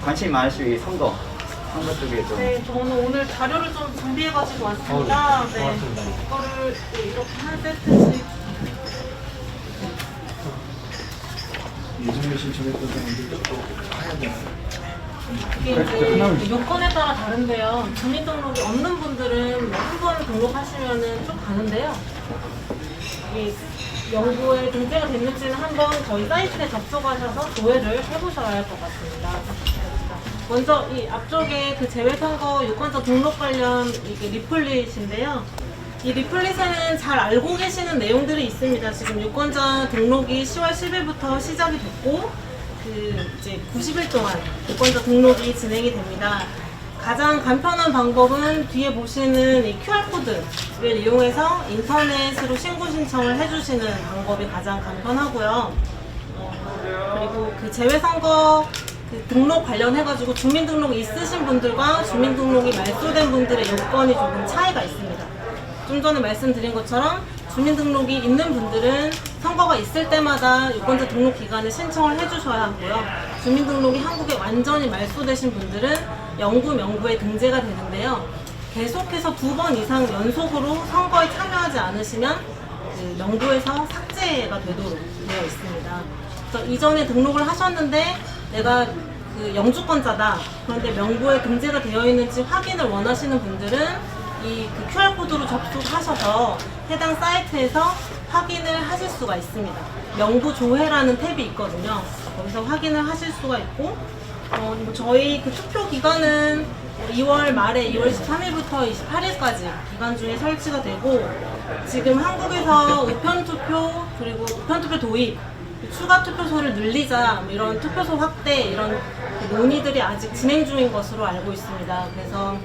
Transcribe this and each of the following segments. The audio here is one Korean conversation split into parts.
관심이 많으시고 이 선거 쪽에 좀. 네, 저는 오늘 자료를 좀 준비해가지고 왔습니다. 네, 고맙습니다. 이거를 이렇게 한 세트씩. 예전에 신청했던 사람들도 또 해야 되나요? 이게 이제 요건에 따라 다른데요. 주민등록이 없는 분들은 한 번 등록하시면은 쭉 가는데요. 이 영구에 등재가 됐는지는 한번 저희 사이트에 접속하셔서 조회를 해보셔야 할 것 같습니다. 먼저 이 앞쪽에 그 재외선거 유권자 등록 관련 이게 리플릿인데요. 이 리플릿에는 잘 알고 계시는 내용들이 있습니다. 지금 유권자 등록이 10월 10일부터 시작이 됐고, 이제 90일 동안 유권자 등록이 진행이 됩니다. 가장 간편한 방법은 뒤에 보시는 이 QR코드를 이용해서 인터넷으로 신고 신청을 해주시는 방법이 가장 간편하고요. 그리고 그 재외선거 그 등록 관련해가지고 주민등록이 있으신 분들과 주민등록이 말소된 분들의 요건이 조금 차이가 있습니다. 좀 전에 말씀드린 것처럼 주민등록이 있는 분들은 선거가 있을 때마다 유권자 등록 기간을 신청을 해주셔야 하고요. 주민등록이 한국에 완전히 말소되신 분들은 영구, 명부에 등재가 되는데요. 계속해서 2번 이상 연속으로 선거에 참여하지 않으시면 그 명부에서 삭제가 되도록 되어 있습니다. 그래서 이전에 등록을 하셨는데 내가 그 영주권자다. 그런데 명부에 등재가 되어 있는지 확인을 원하시는 분들은 이 그 QR코드로 접속하셔서 해당 사이트에서 확인을 하실 수가 있습니다. 명부 조회라는 탭이 있거든요. 거기서 확인을 하실 수가 있고, 저희 그 투표 기간은 2월 말에 2월 13일부터 28일까지 기간 중에 설치가 되고, 지금 한국에서 우편투표 그리고 우편투표 도입, 추가 투표소를 늘리자, 이런 투표소 확대 이런 논의들이 아직 진행 중인 것으로 알고 있습니다. 그래서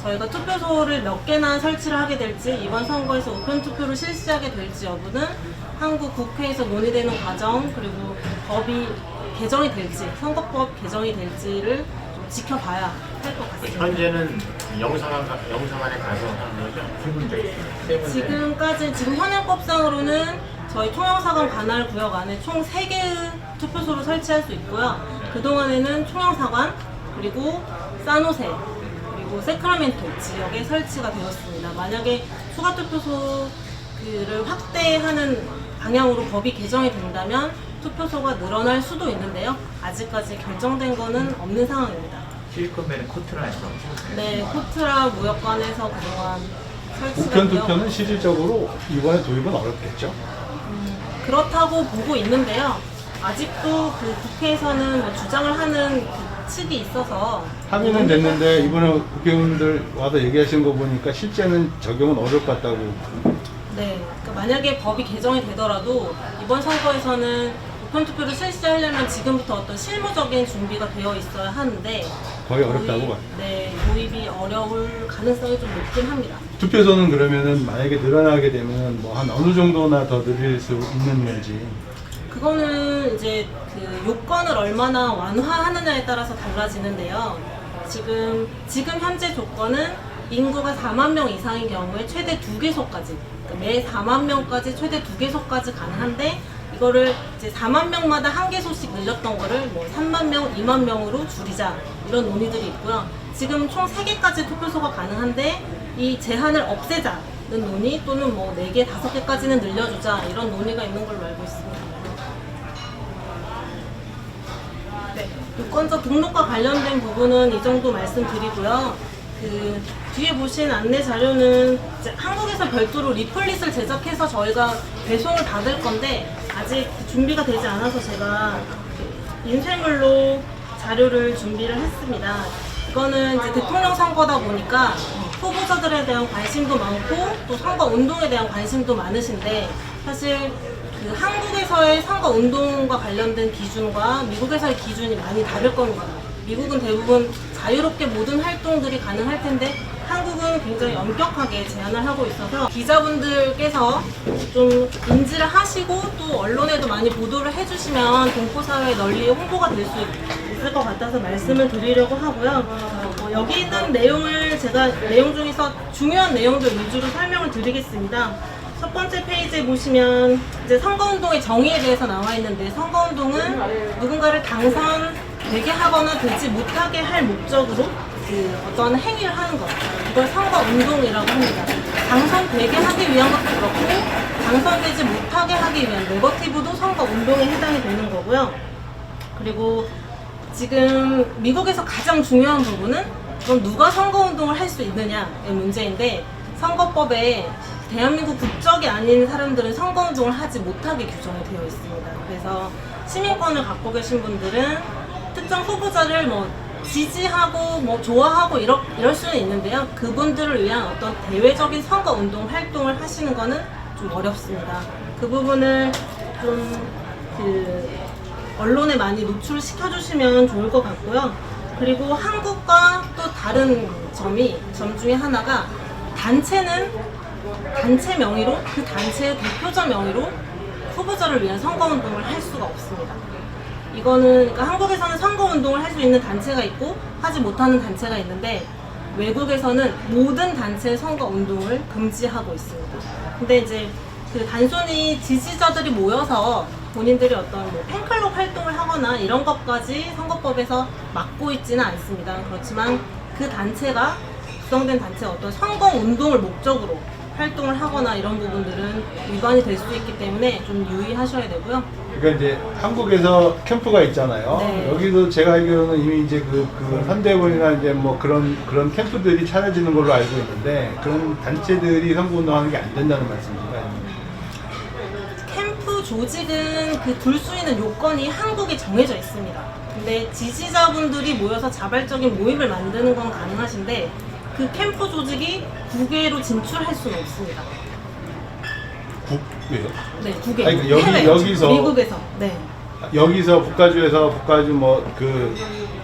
저희가 투표소를 몇 개나 설치를 하게 될지, 이번 선거에서 우편투표를 실시하게 될지 여부는 한국 국회에서 논의되는 과정, 그리고 법이 개정이 될지, 선거법 개정이 될지를 좀 지켜봐야 할 것 같습니다. 현재는 영상안에 가서 하는 거죠? 세 문제. 지금 현행법상으로는 저희 총영사관 관할 구역 안에 총 3개의 투표소를 설치할 수 있고요. 그동안에는 총영사관, 그리고 사노세, 그리고 세크라멘토 지역에 설치가 되었습니다. 만약에 추가 투표소를 확대하는 방향으로 법이 개정이 된다면 투표소가 늘어날 수도 있는데요. 아직까지 결정된 거는 없는 상황입니다. 실리콘밸리 코트라에서. 네, 코트라 무역관에서 그동안 설치가 우편 되어 투표는 실질적으로 이번에 도입은 어렵겠죠? 그렇다고 보고 있는데요. 아직도 그 국회에서는 뭐 주장을 하는 그 측이 있어서 합의는 됐는데 이번에 국회의원들 와서 얘기하신 거 보니까 실제는 적용은 어려울 것 같다고. 네, 그러니까 만약에 법이 개정이 되더라도 이번 선거에서는 우편투표를 실시하려면 지금부터 어떤 실무적인 준비가 되어 있어야 하는데 거의 어렵다고 봐요. 네, 도입이 어려울 가능성이 좀 높긴 합니다. 투표소는 그러면은 만약에 늘어나게 되면 뭐 한 어느 정도나 더 늘릴 수 있는 건지. 그거는 이제 그 요건을 얼마나 완화하느냐에 따라서 달라지는데요. 지금 현재 조건은 인구가 4만 명 이상인 경우에 최대 2개소까지, 그러니까 매 4만 명까지 최대 2개소까지 가능한데, 이거를 이제 4만 명마다 1개소씩 늘렸던 거를 뭐 3만 명, 2만 명으로 줄이자, 이런 논의들이 있고요. 지금 총 3개까지 투표소가 가능한데 이 제한을 없애자는 논의, 또는 뭐 4개, 5개까지는 늘려주자, 이런 논의가 있는 걸로 알고 있습니다. 네, 유권자 등록과 관련된 부분은 이 정도 말씀드리고요. 그 뒤에 보신 안내 자료는 이제 한국에서 별도로 리플릿을 제작해서 저희가 배송을 받을 건데 아직 준비가 되지 않아서 제가 인쇄물로 자료를 준비를 했습니다. 이거는 이제 대통령 선거다 보니까 후보자들에 대한 관심도 많고 또 선거 운동에 대한 관심도 많으신데, 사실 그 한국에서의 선거 운동과 관련된 기준과 미국에서의 기준이 많이 다를 겁니다. 미국은 대부분 자유롭게 모든 활동들이 가능할 텐데 한국은 굉장히 엄격하게 제한을 하고 있어서 기자분들께서 좀 인지를 하시고 또 언론에도 많이 보도를 해주시면 동포사회에 널리 홍보가 될 수 있을 것 같아서 말씀을 드리려고 하고요. 여기 있는 내용을 제가 내용 중에서 중요한 내용들 위주로 설명을 드리겠습니다. 첫 번째 페이지에 보시면 이제 선거운동의 정의에 대해서 나와 있는데, 선거운동은 누군가를 되게 하거나 되지 못하게 할 목적으로 그 어떤 행위를 하는 것, 이걸 선거운동이라고 합니다. 당선되게 하기 위한 것도 그렇고 당선되지 못하게 하기 위한 네거티브도 선거운동에 해당이 되는 거고요. 그리고 지금 미국에서 가장 중요한 부분은 그럼 누가 선거운동을 할 수 있느냐의 문제인데, 선거법에 대한민국 국적이 아닌 사람들은 선거운동을 하지 못하게 규정이 되어 있습니다. 그래서 시민권을 갖고 계신 분들은 특정 후보자를 뭐 지지하고 뭐 좋아하고 이럴 수는 있는데요. 그분들을 위한 어떤 대외적인 선거운동 활동을 하시는 거는 좀 어렵습니다. 그 부분을 좀 언론에 많이 노출시켜 주시면 좋을 것 같고요. 그리고 한국과 또 다른 점 중에 하나가, 단체는 단체 명의로, 그 단체의 대표자 명의로 후보자를 위한 선거운동을 할 수가 없습니다. 이거는 그러니까 한국에서는 선거운동을 할 수 있는 단체가 있고 하지 못하는 단체가 있는데, 외국에서는 모든 단체의 선거운동을 금지하고 있습니다. 근데 이제 그 단순히 지지자들이 모여서 본인들이 어떤 뭐 팬클럽 활동을 하거나 이런 것까지 선거법에서 막고 있지는 않습니다. 그렇지만 그 단체가 구성된 단체가 어떤 선거운동을 목적으로 활동을 하거나 이런 부분들은 위반이 될 수 있기 때문에 좀 유의하셔야 되고요. 그러니까 이제 한국에서 캠프가 있잖아요. 네. 여기도 제가 알기로는 이미 이제 그 현대본이나 이제 뭐 그런 캠프들이 차려지는 걸로 알고 있는데, 그런 단체들이 선거운동하는 게 안 된다는 말씀인가요? 캠프 조직은 그 둘 수 있는 요건이 한국에 정해져 있습니다. 근데 지지자분들이 모여서 자발적인 모임을 만드는 건 가능하신데, 그 캠프 조직이 국외로 진출할 수는 없습니다. 왜요? 네, 국외. 아니, 그러니까 여기서 미국에서. 네. 여기서 북가주에서 북가주 뭐 그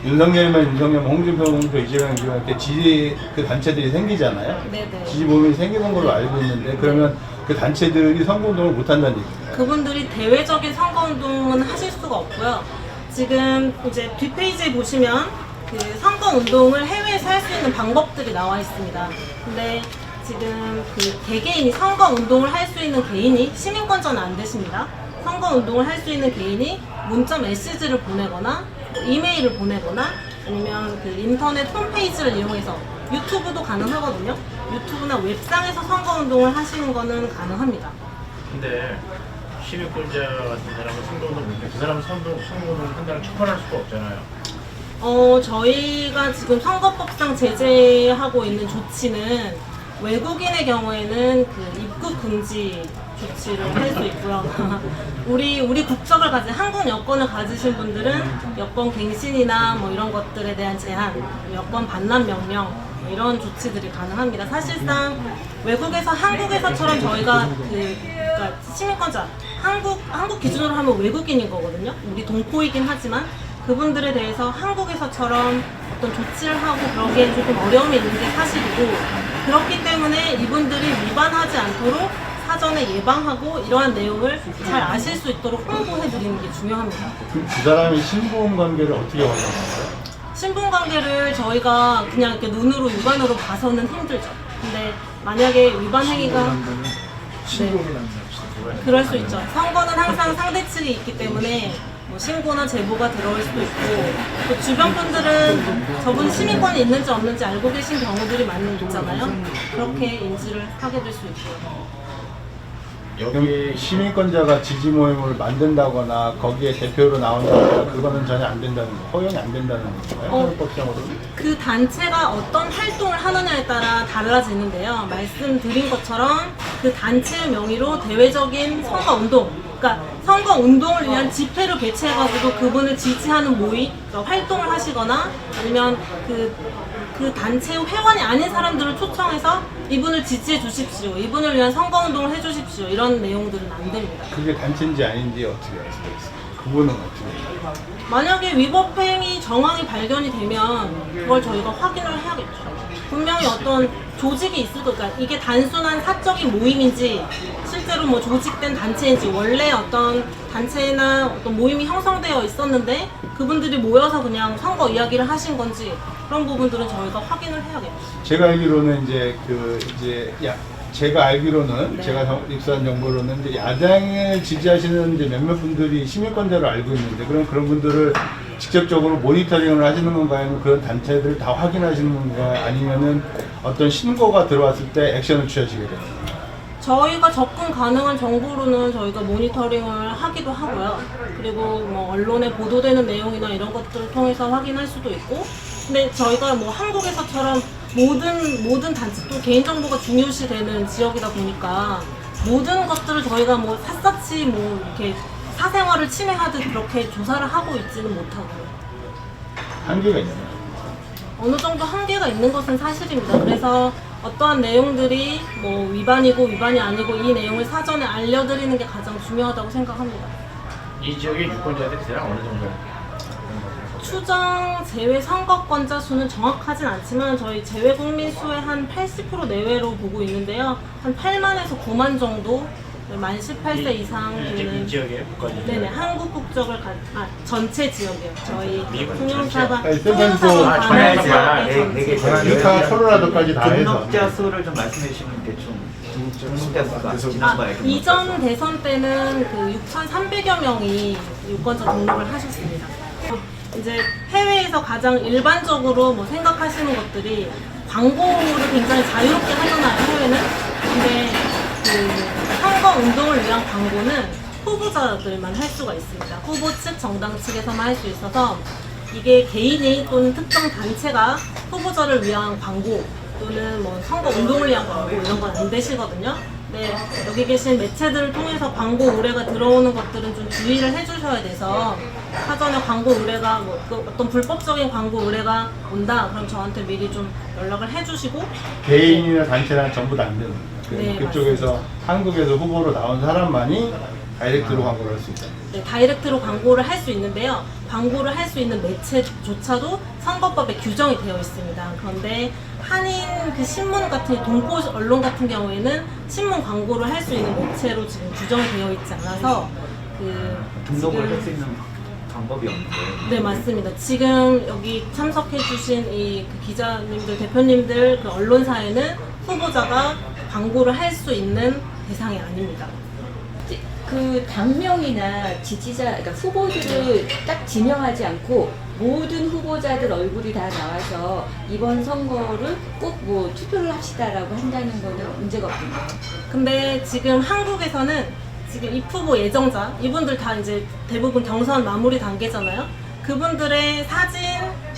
윤석열, 홍준표, 이재명 이렇게 지지 그 단체들이 생기잖아요. 네네. 지지 모임이 생기는 걸로 알고 있는데, 그러면 그 단체들이 선거운동을 못 한다는 얘기예요. 그분들이 대외적인 선거운동은 하실 수가 없고요. 지금 이제 뒷페이지에 보시면 그 선거운동을 해외에서 할 수 있는 방법들이 나와 있습니다. 근데 지금 그 개개인이 선거운동을 할 수 있는 개인이 시민권자는 안 되십니다. 선거운동을 할 수 있는 개인이 문자 메시지를 보내거나 이메일을 보내거나 아니면 그 인터넷 홈페이지를 이용해서, 유튜브도 가능하거든요. 유튜브나 웹상에서 선거운동을 하시는 거는 가능합니다. 근데 시민권자 같은 사람은 선거운동 못해. 그 사람은 선거운동 한다는 처벌할 수가 없잖아요. 저희가 지금 선거법상 제재하고 있는 조치는, 외국인의 경우에는 그 입국 금지 조치를 할 수 있고요. 우리 국적을 가진, 한국 여권을 가지신 분들은 여권 갱신이나 뭐 이런 것들에 대한 제한, 여권 반납 명령, 뭐 이런 조치들이 가능합니다. 사실상 외국에서 한국에서처럼 저희가 그러니까 시민권자, 한국 기준으로 하면 외국인인 거거든요. 우리 동포이긴 하지만 그분들에 대해서 한국에서처럼 어떤 조치를 하고 그러기엔 조금 어려움이 있는 게 사실이고, 그렇기 때문에 이분들이 위반하지 않도록 사전에 예방하고 이러한 내용을 잘 아실 수 있도록 홍보해 드리는 게 중요합니다. 그 사람이 신분 관계를 어떻게 확인하나요? 신분 관계를 저희가 그냥 이렇게 눈으로 육안으로 봐서는 힘들죠. 근데 만약에 위반 행위가 그럴 수 있죠. 선거는 항상 상대 측이 있기 때문에 뭐 신고나 제보가 들어올 수도 있고, 또 주변 분들은 저분 시민권이 있는지 없는지 알고 계신 경우들이 많이 있잖아요. 그렇게 인지를 하게 될 수 있고요. 여기 시민권자가 지지 모임을 만든다거나 거기에 대표로 나온다거나 그거는 전혀 안 된다는 거, 허용이 안 된다는 건가요? 헌법상으로? 그 단체가 어떤 활동을 하느냐에 따라 달라지는데요. 말씀드린 것처럼 그 단체의 명의로 대외적인 선거운동, 그러니까 선거운동을 위한 집회를 개최해가지고 그분을 지지하는 모임, 그러니까 활동을 하시거나 아니면 그 단체의 회원이 아닌 사람들을 초청해서 이분을 지지해 주십시오, 이분을 위한 선거운동을 해 주십시오, 이런 내용들은 안 됩니다. 그게 단체인지 아닌지 어떻게 알 수가 있어요? 그분은 어떻게 해요? 만약에 위법 행위 정황이 발견이 되면 그걸 저희가 확인을 해야겠죠. 분명히 어떤 조직이 있을 거, 그러니까 이게 단순한 사적인 모임인지 실제로 뭐 조직된 단체인지, 원래 어떤 단체나 어떤 모임이 형성되어 있었는데 그분들이 모여서 그냥 선거 이야기를 하신 건지, 그런 부분들은 저희가 확인을 해야겠죠. 제가 알기로는 제가 알기로는 네. 제가 입수한 정보로는 이제 야당을 지지하시는 이제 몇몇 분들이 시민권자로 알고 있는데, 그런 분들을 직접적으로 모니터링을 하시는 건가요? 아니면 그런 단체들을 다 확인하시는 건가요? 아니면은 어떤 신고가 들어왔을 때 액션을 취하시게 돼요? 저희가 접근 가능한 정보로는 저희가 모니터링을 하기도 하고요. 그리고 뭐 언론에 보도되는 내용이나 이런 것들을 통해서 확인할 수도 있고, 근데 저희가 뭐 한국에서처럼 모든 단체 또 개인정보가 중요시되는 지역이다 보니까 모든 것들을 저희가 뭐 샅샅이 뭐 이렇게 사생활을 침해하듯 그렇게 조사를 하고 있지는 못하고요. 한계가 있나요? 어느 정도 한계가 있는 것은 사실입니다. 그래서 어떠한 내용들이 뭐 위반이고 위반이 아니고 이 내용을 사전에 알려드리는 게 가장 중요하다고 생각합니다. 이 지역의 유권자들이 대략 어느 정도? 추정 제외 선거권자 수는 정확하진 않지만 저희 제외 국민 수의 한 80% 내외로 보고 있는데요. 한 8만에서 9만 정도 만 18세 이상 이 되는 지역의 국가적. 네네 한국 국적을 전체 지역이요. 저희 미국 통영사방 전체? 통영사방 아, 관할 전체. 지역의 네 개. 전체. 유타, 콜로라도까지 다 해서. 등록자 수를 좀 말씀해 주시면 게 좀 등록자 수가 지난번에 이전 대선 때는 그 6,300여 명이 유권자 등록을 하셨습니다. 이제 해외에서 가장 일반적으로 뭐 생각하시는 것들이 광고를 굉장히 자유롭게 하잖아요, 해외는. 근데 그 선거 운동을 위한 광고는 후보자들만 할 수가 있습니다. 후보 측, 정당 측에서만 할 수 있어서 이게 개인이 또는 특정 단체가 후보자를 위한 광고 또는 뭐 선거 운동을 위한 광고 이런 건 안 되시거든요. 네, 여기 계신 매체들을 통해서 광고 의뢰가 들어오는 것들은 좀 주의를 해주셔야 돼서 사전에 광고 의뢰가 뭐 어떤 불법적인 광고 의뢰가 온다 그럼 저한테 미리 좀 연락을 해주시고 개인이나 단체나 전부 다 안 되는 거예요. 네, 그쪽에서 한국에서 후보로 나온 사람만이 다이렉트로 광고를 할 수 있다. 네, 다이렉트로 광고를 할 수 있는데요. 광고를 할 수 있는 매체조차도 선거법에 규정이 되어 있습니다. 그런데 한인 그 신문 같은 동포 언론 같은 경우에는 신문 광고를 할 수 있는 매체로 지금 규정이 되어 있지 않아서 그 등록을 지금 할 수 있는 방법이 없는데. 네, 맞습니다. 지금 여기 참석해주신 이 그 기자님들, 대표님들 그 언론사에는 후보자가 광고를 할 수 있는 대상이 아닙니다. 그 당명이나 지지자, 그러니까 후보들을 딱 지명하지 않고 모든 후보자들 얼굴이 다 나와서 이번 선거를 꼭 뭐 투표를 합시다라고 한다는 거는 문제가 없는가요? 근데 지금 한국에서는 지금 입후보 예정자, 이분들 다 이제 대부분 경선 마무리 단계잖아요. 그분들의 사진,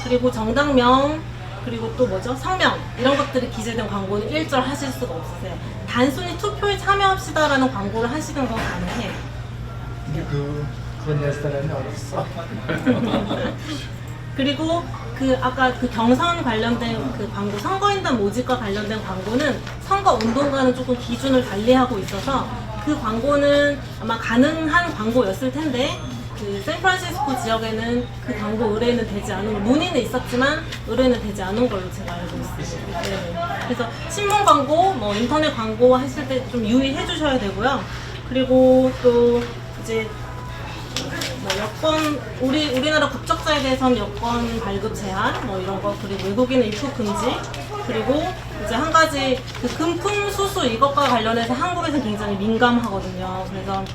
그리고 정당명, 그리고 또 뭐죠? 성명, 이런 것들이 기재된 광고는 일절 하실 수가 없으세요. 단순히 투표에 참여합시다라는 광고를 하시는 건 가능해요. 그건 내 스타일이 어렸어. 그리고 그 아까 그 경선 관련된 그 광고, 선거인단 모집과 관련된 광고는 선거 운동과는 조금 기준을 달리하고 있어서 그 광고는 아마 가능한 광고였을 텐데 그 샌프란시스코 지역에는 그 광고 의뢰는 되지 않은, 문의는 있었지만 의뢰는 되지 않은 걸로 제가 알고 있습니다. 네. 그래서 신문 광고, 뭐 인터넷 광고 하실 때 좀 유의해 주셔야 되고요. 그리고 또 이제 뭐 여권, 우리나라 국적자에 대해서는 여권 발급 제한, 뭐 이런 거, 그리고 외국인 입국 금지, 그리고 이제 한 가지 그 금품 수수 이것과 관련해서 한국에서는 굉장히 민감하거든요. 그래서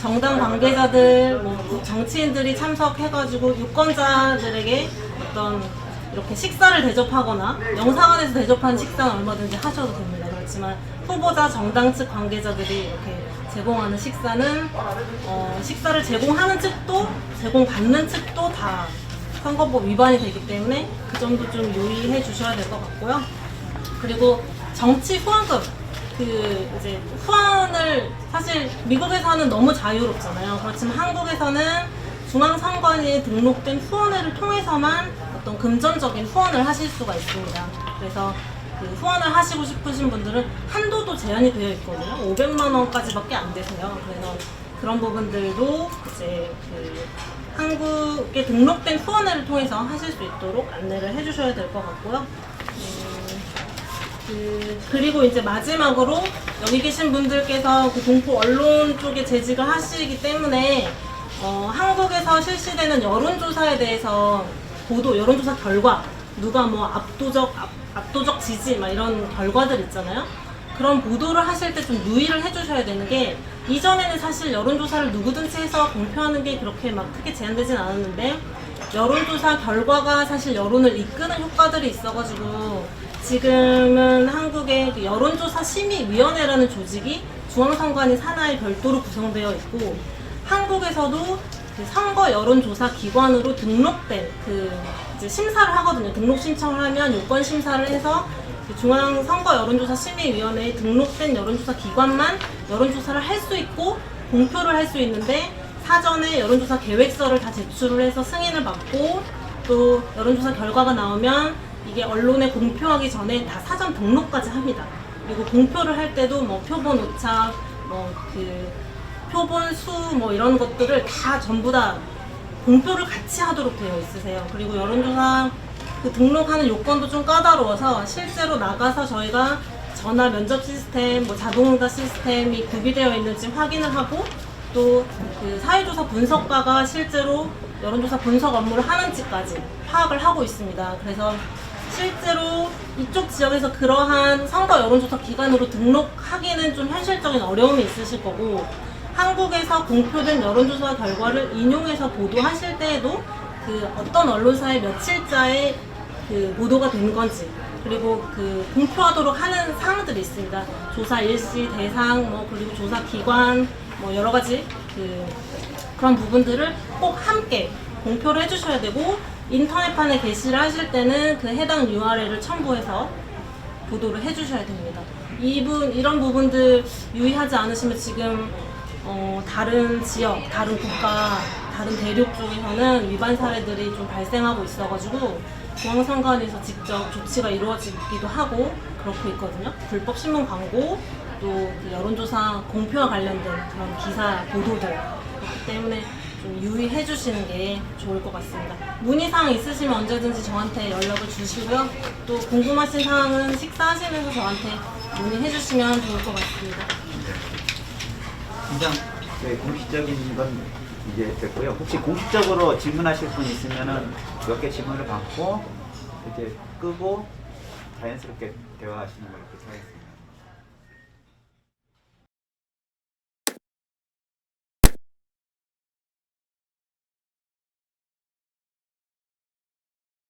정당 관계자들, 뭐 정치인들이 참석해가지고 유권자들에게 어떤 이렇게 식사를 대접하거나 영사관에서 대접하는 식사는 얼마든지 하셔도 됩니다. 그렇지만 후보자 정당 측 관계자들이 이렇게 제공하는 식사는 식사를 제공하는 측도 제공받는 측도 다 선거법 위반이 되기 때문에 그 점도 좀 유의해 주셔야 될 것 같고요. 그리고 정치 후원금, 그 이제 후원을 사실 미국에서는 너무 자유롭잖아요. 그렇지만 한국에서는 중앙선관위에 등록된 후원회를 통해서만 어떤 금전적인 후원을 하실 수가 있습니다. 그래서 그 후원을 하시고 싶으신 분들은 한도도 제한이 되어 있거든요. 500만 원까지밖에 안 되세요. 그래서 그런 부분들도 이제 그 한국에 등록된 후원회를 통해서 하실 수 있도록 안내를 해주셔야 될 것 같고요. 그리고 이제 마지막으로 여기 계신 분들께서 그 동포 언론 쪽에 재직을 하시기 때문에 한국에서 실시되는 여론조사에 대해서 여론조사 결과, 누가 뭐 압도적 지지 막 이런 결과들 있잖아요. 그런 보도를 하실 때 좀 유의를 해주셔야 되는 게, 이전에는 사실 여론조사를 누구든지 해서 공표하는 게 그렇게 막 크게 제한되진 않았는데 여론조사 결과가 사실 여론을 이끄는 효과들이 있어가지고 지금은 한국의 그 여론조사 심의위원회라는 조직이 중앙선관위 산하에 별도로 구성되어 있고 한국에서도 그 선거 여론조사 기관으로 등록된 그 이제 심사를 하거든요. 등록 신청을 하면 요건 심사를 해서 그 중앙선거 여론조사 심의위원회에 등록된 여론조사 기관만 여론조사를 할 수 있고 공표를 할 수 있는데 사전에 여론조사 계획서를 다 제출을 해서 승인을 받고 또 여론조사 결과가 나오면 이게 언론에 공표하기 전에 다 사전 등록까지 합니다. 그리고 공표를 할 때도 뭐 표본 오차, 뭐 그 표본 수 뭐 이런 것들을 다 전부 다 공표를 같이 하도록 되어 있으세요. 그리고 여론조사 그 등록하는 요건도 좀 까다로워서 실제로 나가서 저희가 전화 면접 시스템, 뭐 자동응답 시스템이 구비되어 있는지 확인을 하고 또 그 사회조사 분석가가 실제로 여론조사 분석 업무를 하는지까지 파악을 하고 있습니다. 그래서 실제로 이쪽 지역에서 그러한 선거 여론조사 기관으로 등록하기는 좀 현실적인 어려움이 있으실 거고 한국에서 공표된 여론조사 결과를 인용해서 보도하실 때에도 그 어떤 언론사의 며칠자에 그 보도가 된 건지 그리고 그 공표하도록 하는 사항들이 있습니다. 조사 일시, 대상, 뭐 그리고 조사 기관, 뭐 여러 가지 그런 부분들을 꼭 함께 공표를 해주셔야 되고 인터넷판에 게시를 하실 때는 그 해당 URL을 첨부해서 보도를 해주셔야 됩니다. 이런 부분들 유의하지 않으시면 지금 다른 지역, 다른 국가, 다른 대륙 쪽에서는 위반 사례들이 좀 발생하고 있어가지고 중앙선관위에서 직접 조치가 이루어지기도 하고 그렇고 있거든요. 불법 신문 광고, 또 그 여론조사 공표와 관련된 그런 기사 보도들 그렇기 때문에 좀 유의해 주시는 게 좋을 것 같습니다. 문의사항 있으시면 언제든지 저한테 연락을 주시고요. 또 궁금하신 사항은 식사하시면서 저한테 문의해 주시면 좋을 것 같습니다. 팀장, 네, 공식적인 건 이제 됐고요. 혹시 공식적으로 질문하실 분 있으면은 몇 개 질문을 받고 이제 끄고 자연스럽게 대화하시는 걸로 하겠습니다.